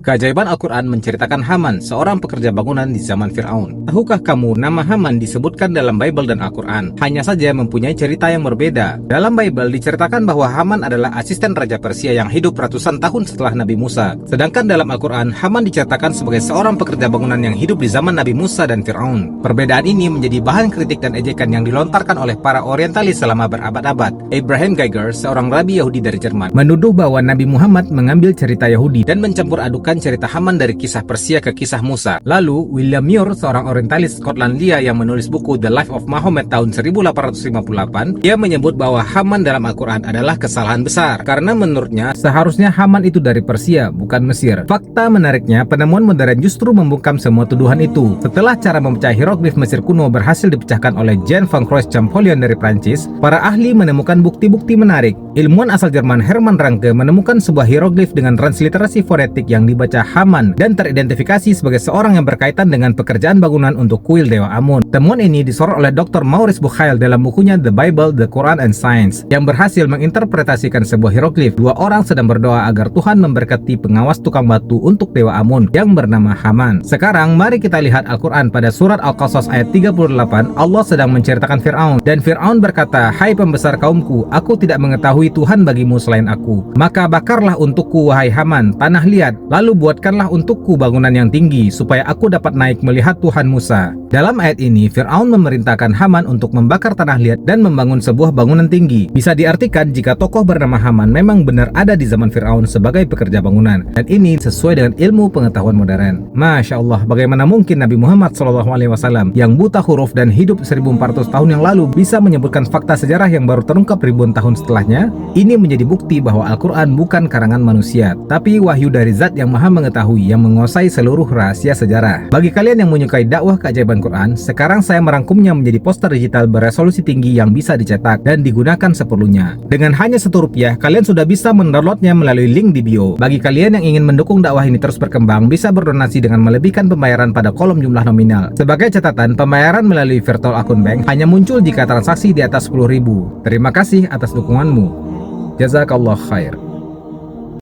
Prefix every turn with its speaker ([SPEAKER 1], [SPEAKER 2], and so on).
[SPEAKER 1] Keajaiban Al-Quran menceritakan Haman, seorang pekerja bangunan di zaman Fir'aun. Tahukah kamu nama Haman disebutkan dalam Bible dan Al-Quran? Hanya saja mempunyai cerita yang berbeda. Dalam Bible diceritakan bahwa Haman adalah asisten Raja Persia yang hidup ratusan tahun setelah Nabi Musa. Sedangkan dalam Al-Quran, Haman diceritakan sebagai seorang pekerja bangunan yang hidup di zaman Nabi Musa dan Fir'aun. Perbedaan ini menjadi bahan kritik dan ejekan yang dilontarkan oleh para orientalis selama berabad-abad. Abraham Geiger, seorang rabi Yahudi dari Jerman, menuduh bahwa Nabi Muhammad mengambil cerita Yahudi dan mencampur adukan cerita Haman dari kisah Persia ke kisah Musa. Lalu, William Muir, seorang orientalis Skotlandia yang menulis buku The Life of Muhammad tahun 1858, dia menyebut bahwa Haman dalam Al-Quran adalah kesalahan besar, karena menurutnya seharusnya Haman itu dari Persia, bukan Mesir. Fakta menariknya, penemuan modern justru membungkam semua tuduhan itu. Setelah cara memecah hieroglif Mesir kuno berhasil dipecahkan oleh Jean van Croix Champollion dari Prancis, para ahli menemukan bukti-bukti menarik. Ilmuwan asal Jerman Hermann Ranke menemukan sebuah hieroglif dengan transliterasi fonetik yang dibaca Haman dan teridentifikasi sebagai seorang yang berkaitan dengan pekerjaan bangunan untuk kuil Dewa Amun. Temuan ini disorot oleh Dr. Maurice Bucaille dalam bukunya The Bible, The Quran and Science, yang berhasil menginterpretasikan sebuah hieroglif. Dua orang sedang berdoa agar Tuhan memberkati pengawas tukang batu untuk Dewa Amun yang bernama Haman. Sekarang mari kita lihat Al-Quran pada surat Al-Qasas ayat 38. Allah sedang menceritakan Fir'aun, dan Fir'aun berkata, "Hai pembesar kaumku, aku tidak mengetahui Tuhan bagimu selain aku. Maka bakarlah untukku wahai Haman tanah liat, lalu buatkanlah untukku bangunan yang tinggi supaya aku dapat naik melihat Tuhan Musa." Dalam ayat ini, Fir'aun memerintahkan Haman untuk membakar tanah liat dan membangun sebuah bangunan tinggi. Bisa diartikan jika tokoh bernama Haman memang benar ada di zaman Fir'aun sebagai pekerja bangunan, dan ini sesuai dengan ilmu pengetahuan modern. Masya Allah, bagaimana mungkin Nabi Muhammad SAW yang buta huruf dan hidup 1400 tahun yang lalu bisa menyebutkan fakta sejarah yang baru terungkap ribuan tahun setelahnya? Ini menjadi bukti bahwa Al-Quran bukan karangan manusia, tapi wahyu dari Zat yang Maha Mengetahui yang menguasai seluruh rahasia sejarah. Bagi kalian yang menyukai dakwah keajaiban Quran, sekarang saya merangkumnya menjadi poster digital beresolusi tinggi yang bisa dicetak dan digunakan seperlunya. Dengan hanya Rp1, kalian sudah bisa mendownloadnya melalui link di bio. Bagi kalian yang ingin mendukung dakwah ini terus berkembang, bisa berdonasi dengan melebihkan pembayaran pada kolom jumlah nominal. Sebagai catatan, pembayaran melalui virtual akun bank hanya muncul jika transaksi di atas 10.000. Terima kasih atas dukunganmu. Jazakallah khair.